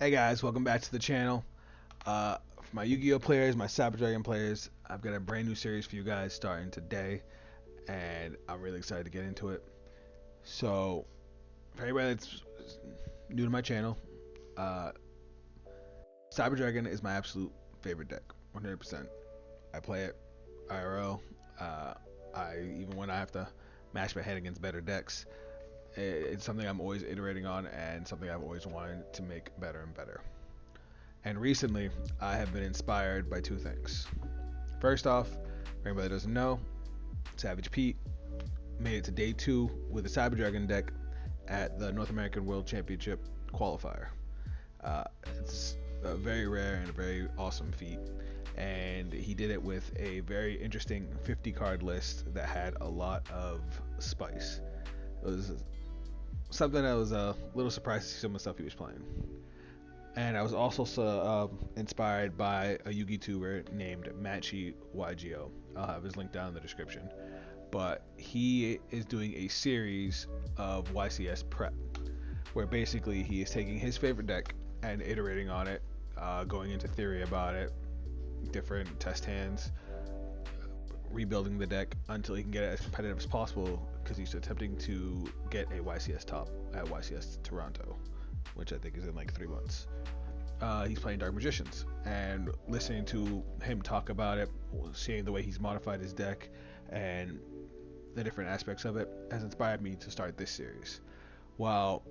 Hey guys, welcome back to the channel. For my Yu-Gi-Oh players, my Cyber Dragon players, I've got a brand new series for you guys starting today, and I'm really excited to get into it. So, for anybody that's new to my channel, uh, Cyber Dragon is my absolute favorite deck, 100%. I play it IRL. Uh, even when I have to mash my head against better decks, it's something I'm always iterating on and something I've always wanted to make better and better. And recently, I have been inspired by two things. First off, for anybody that doesn't know, Savage Pete made it to day 2 with the Cyber Dragon deck at the North American World Championship qualifier. It's a very rare and a very awesome feat, and he did it with a very interesting 50 card list that had a lot of spice. It was something I was a little surprised to see some of the stuff he was playing. And I was also inspired by a Yugi tuber named Yugioh. I'll have his link down in the description. But he is doing a series of YCS prep, where basically he is taking his favorite deck and iterating on it, going into theory about it, different test hands, rebuilding the deck until he can get it as competitive as possible, because he's attempting to get a YCS top at YCS Toronto, which I think is in like 3 months. He's playing Dark Magicians, and listening to him talk about it, seeing the way he's modified his deck and the different aspects of it, has inspired me to start this series. While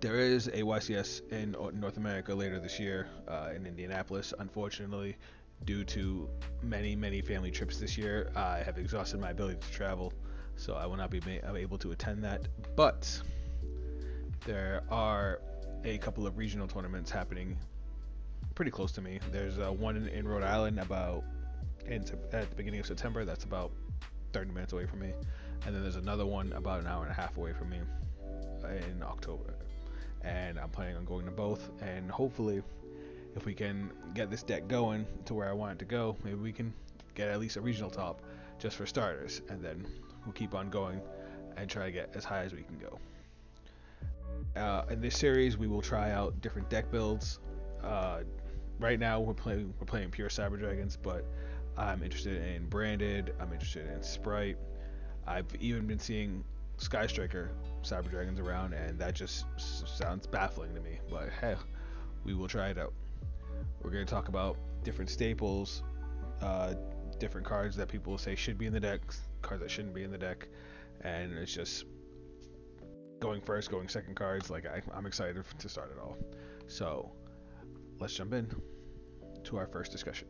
there is a YCS in North America later this year in Indianapolis, unfortunately, due to many family trips this year, I have exhausted my ability to travel, so I will not be able to attend that. But there are a couple of regional tournaments happening pretty close to me. There's one in Rhode Island at the beginning of September. That's about 30 minutes away from me. And then there's another one about an hour and a half away from me in October. And I'm planning on going to both. And hopefully, if we can get this deck going to where I want it to go, maybe we can get at least a regional top just for starters. And then we'll keep on going and try to get as high as we can go. In this series, we will try out different deck builds. Right now, we're playing pure Cyber Dragons, but I'm interested in Branded. I'm interested in Sprite. I've even been seeing Sky Striker Cyber Dragons around, and that just sounds baffling to me. But hey, we will try it out. We're going to talk about different staples, different cards that people say should be in the deck, cards that shouldn't be in the deck, and it's just going first, going second cards. Like I'm excited to start it all. So let's jump in to our first discussion.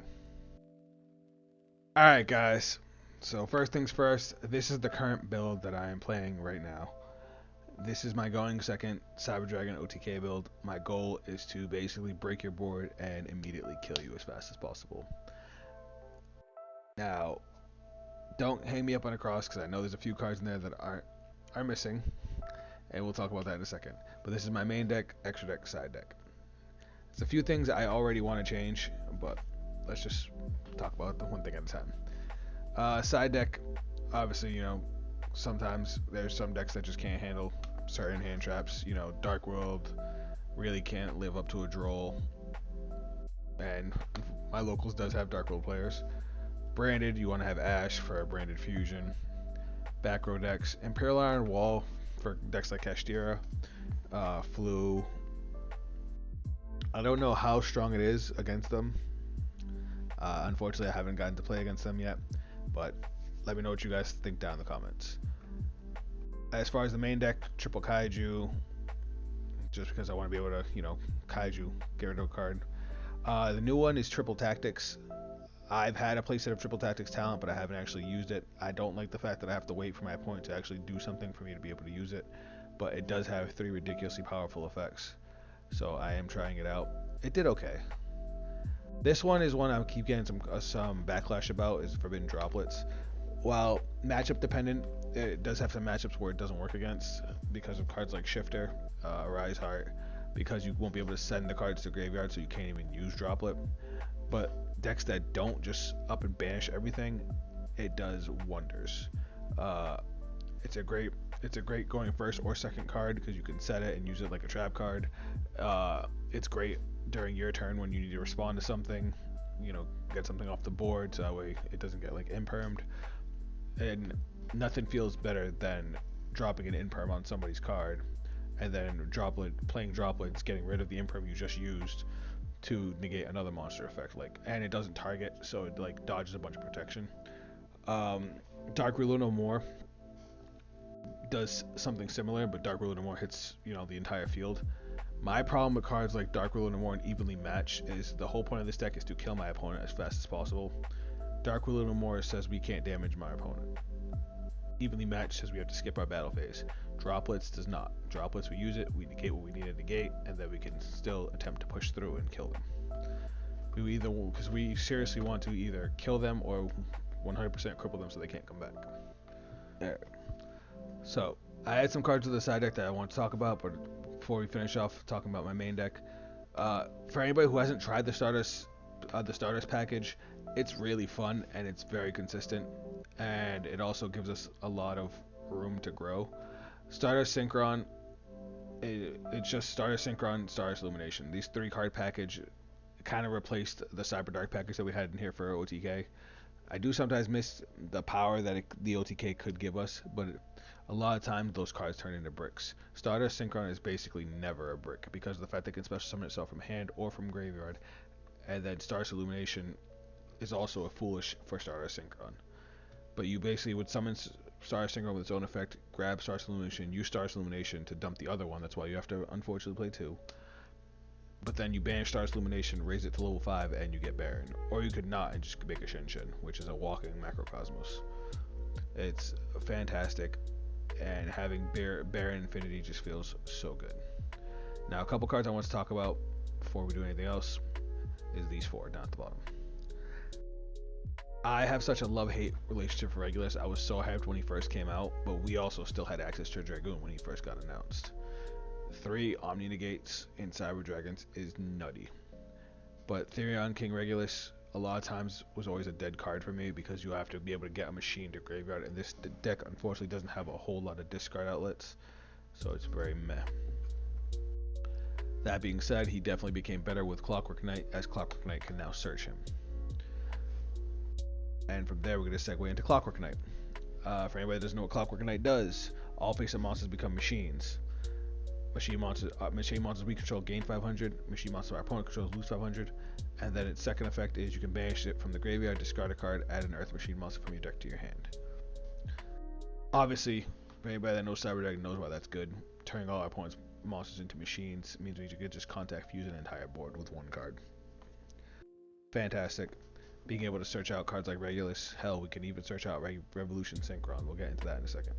Alright guys, so first things first, this is the current build that I am playing right now. This is my going second Cyber Dragon OTK build. My goal is to basically break your board and immediately kill you as fast as possible. Now, don't hang me up on a cross, because I know there's a few cards in there that are missing, and we'll talk about that in a second. But this is my main deck, extra deck, side deck. There's a few things I already want to change, but let's just talk about the one thing at a time. Side deck, obviously, sometimes there's some decks that just can't handle certain hand traps. Dark World really can't live up to a droll, and my locals does have Dark World players. Branded, you want to have Ash for a Branded Fusion. Back row decks, Imperial Iron Wall for decks like Kashtira, Flu. I don't know how strong it is against them. Unfortunately, I haven't gotten to play against them yet, but let me know what you guys think down in the comments. As far as the main deck, triple Kaiju, just because I want to be able to, Kaiju, get rid of a card. The new one is triple Tactics. I've had a playset of triple Tactics talent, but I haven't actually used it. I don't like the fact that I have to wait for my opponent to actually do something for me to be able to use it, but it does have 3 ridiculously powerful effects. So I am trying it out. It did okay. This one is one I keep getting some backlash about, is Forbidden Droplets. While matchup dependent, it does have some matchups where it doesn't work against, because of cards like Shifter, Rise Heart, because you won't be able to send the cards to graveyard, so you can't even use Droplet. But decks that don't just up and banish everything, it does wonders. It's a great going first or second card, because you can set it and use it like a trap card. it's great during your turn when you need to respond to something, get something off the board, so that way it doesn't get like impermed. And nothing feels better than dropping an imperm on somebody's card and then playing droplets, getting rid of the imperm you just used to negate another monster effect. And it doesn't target, so it like dodges a bunch of protection. Dark Ruler No More does something similar, but Dark Ruler No More hits the entire field. My problem with cards like Dark Ruler No More and Evenly Match is the whole point of this deck is to kill my opponent as fast as possible. Dark Ruler No More says we can't damage my opponent. Evenly Matched says we have to skip our battle phase. Droplets does not. Droplets, we use it, we negate what we need to negate, and then we can still attempt to push through and kill them. Because we seriously want to either kill them or 100% cripple them so they can't come back. There. So, I had some cards to the side deck that I want to talk about, but before we finish off talking about my main deck, for anybody who hasn't tried the starters package, it's really fun and it's very consistent, and it also gives us a lot of room to grow. Starter Synchron, it's just Starter Synchron, Starter Illumination. These 3-card package kind of replaced the Cyber Dark package that we had in here for OTK. I do sometimes miss the power that the OTK could give us, but a lot of times those cards turn into bricks. Starter Synchron is basically never a brick because of the fact that it can special summon itself from hand or from graveyard, and then Starter Illumination is also a foolish for Starter Synchron. But you basically would summon Starter Synchron with its own effect, grab Starter Illumination, use Starter Illumination to dump the other one. That's why you have to unfortunately play 2. But then you banish Star's Illumination, raise it to level 5, and you get Baron. Or you could not and just make a Shinshin, which is a walking macrocosmos. It's fantastic, and having Baron Infinity just feels so good. Now, a couple cards I want to talk about before we do anything else is these 4 down at the bottom. I have such a love-hate relationship for Regulus. I was so hyped when he first came out, but we also still had access to Dragoon when he first got announced. 3 Omni Negates in Cyber Dragons is nutty. But Therion King Regulus a lot of times was always a dead card for me because you have to be able to get a machine to graveyard, and this deck unfortunately doesn't have a whole lot of discard outlets, so it's very meh. That being said, he definitely became better with Clockwork Knight, as Clockwork Knight can now search him. And from there we're going to segue into Clockwork Knight. For anybody that doesn't know what Clockwork Knight does, all face-up monsters become machines. Machine monsters we control gain 500, machine monsters our opponent controls lose 500, and then its second effect is you can banish it from the graveyard, discard a card, add an earth machine monster from your deck to your hand. Obviously, for anybody that knows Cyber Dragon knows why that's good. Turning all our opponent's monsters into machines means we can just contact fuse an entire board with 1 card. Fantastic. Being able to search out cards like Regulus, hell, we can even search out Revolution Synchron. We'll get into that in a second.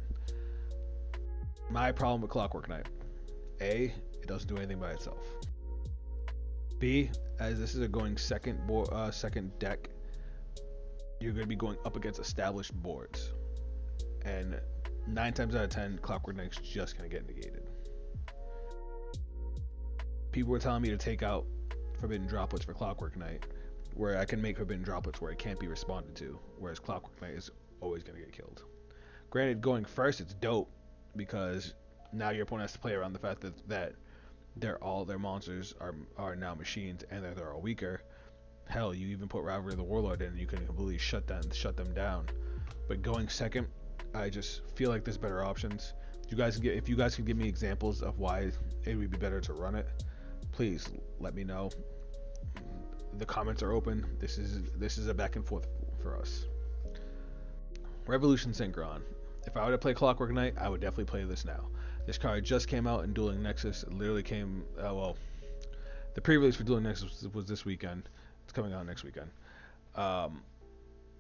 My problem with Clockwork Knight. A, it doesn't do anything by itself. B, as this is a going second deck, you're going to be going up against established boards, and 9 times out of 10, Clockwork Knight's just going to get negated. People were telling me to take out Forbidden Droplets for Clockwork Knight, where I can make Forbidden Droplets where it can't be responded to, whereas Clockwork Knight is always going to get killed. Granted, going first, it's dope because now your opponent has to play around the fact that all their monsters are now machines and that they're all weaker. Hell, you even put Rivalry of the Warlord in and you can completely shut them down. But going second, I just feel like there's better options. If you guys can give me examples of why it would be better to run it, please let me know. The comments are open. This is a back and forth for us. Revolution Synchron. If I were to play Clockwork Knight, I would definitely play this now. This card just came out in Dueling Nexus. It literally came, the pre-release for Dueling Nexus was this weekend. It's coming out next weekend. I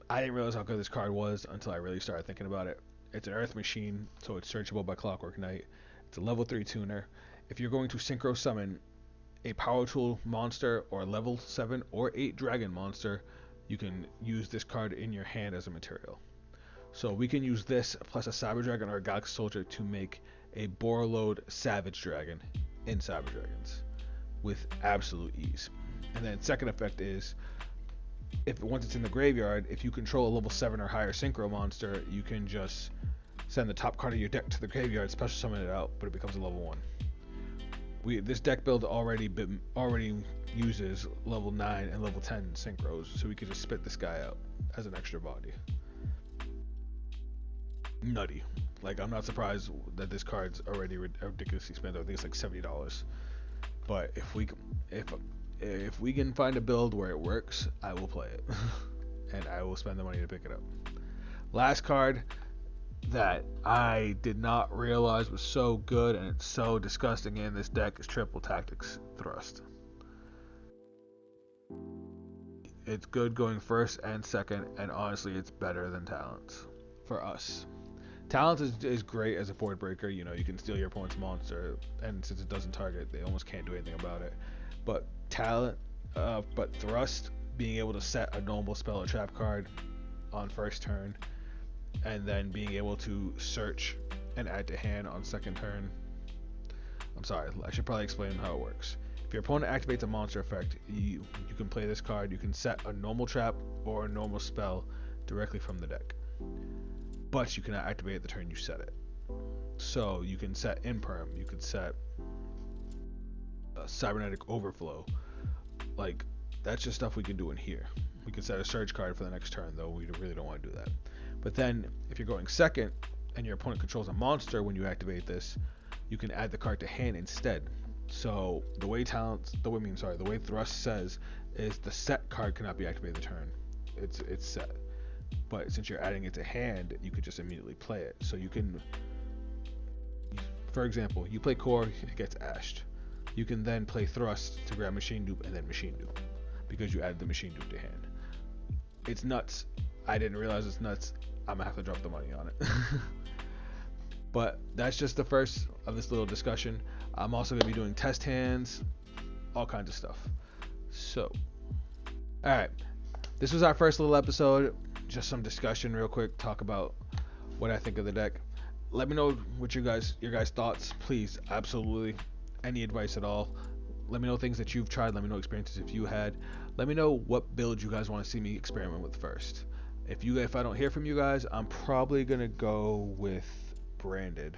didn't realize how good this card was until I really started thinking about it. It's an Earth Machine, so it's searchable by Clockwork Knight. It's a level 3 tuner. If you're going to Synchro Summon a Power Tool monster or a level 7 or 8 Dragon monster, you can use this card in your hand as a material. So we can use this plus a Cyber Dragon or a Galaxy Soldier to make a Borreload Savage Dragon in Cyber Dragons with absolute ease. And then second effect is, once it's in the graveyard, if you control a level 7 or higher Synchro monster, you can just send the top card of your deck to the graveyard, special summon it out, but it becomes a level 1. This deck build already uses level 9 and level 10 synchros, so we could just spit this guy out as an extra body. Nutty. Like, I'm not surprised that this card's already ridiculously spent. I think it's like $70. But if we can find a build where it works, I will play it. And I will spend the money to pick it up. Last card that I did not realize was so good and it's so disgusting in this deck is Triple Tactics Thrust. It's good going first and second, and honestly it's better than Talents for us. Talents is great as a board breaker. You know, you can steal your opponent's monster, and since it doesn't target, they almost can't do anything about it. But Thrust, being able to set a normal spell or trap card on first turn, and then being able to search and add to hand on second turn. I'm sorry, I should probably explain how it works. If your opponent activates a monster effect, you can play this card. You can set a normal trap or a normal spell directly from the deck, but you cannot activate it the turn you set it. So you can set Imperm, you could set Cybernetic Overflow. Like, that's just stuff we can do in here. We could set a Surge card for the next turn, though we really don't want to do that. But then, if you're going second, and your opponent controls a monster when you activate this, you can add the card to hand instead. So the way Thrust says is the set card cannot be activated the turn. It's set. But since you're adding it to hand, you could just immediately play it. So you can, for example, you play Core, it gets ashed. You can then play Thrust to grab Machine Dupe and then Machine Dupe, because you added the Machine Dupe to hand. It's nuts. I didn't realize it's nuts. I'm gonna have to drop the money on it. But that's just the first of this little discussion. I'm also gonna be doing test hands, all kinds of stuff. So, alright. This was our first little episode. Just some discussion real quick, talk about what I think of the deck. Let me know what your guys' thoughts, please. Absolutely. Any advice at all. Let me know things that you've tried. Let me know experiences if you had. Let me know what build you guys want to see me experiment with first. If I don't hear from you guys, I'm probably gonna go with Branded,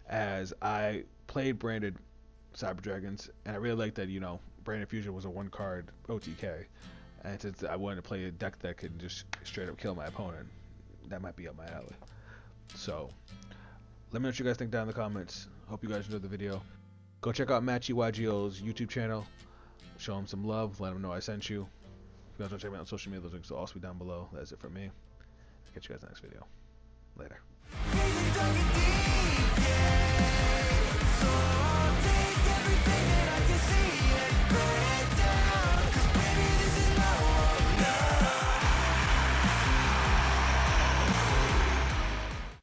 as I played Branded Cyber Dragons and I really liked that, you know, Branded Fusion was a 1-card OTK, and since I wanted to play a deck that could just straight up kill my opponent, that might be up my alley. So let me know what you guys think down in the comments. Hope you guys enjoyed the video. Go check out Yugioh's YouTube channel. Show him some love. Let him know I sent you. If you guys want to check me out on social media, those links will also be down below. That's it for me. I'll catch you guys in the next video. Later. So I'll take everything that I can see and pray.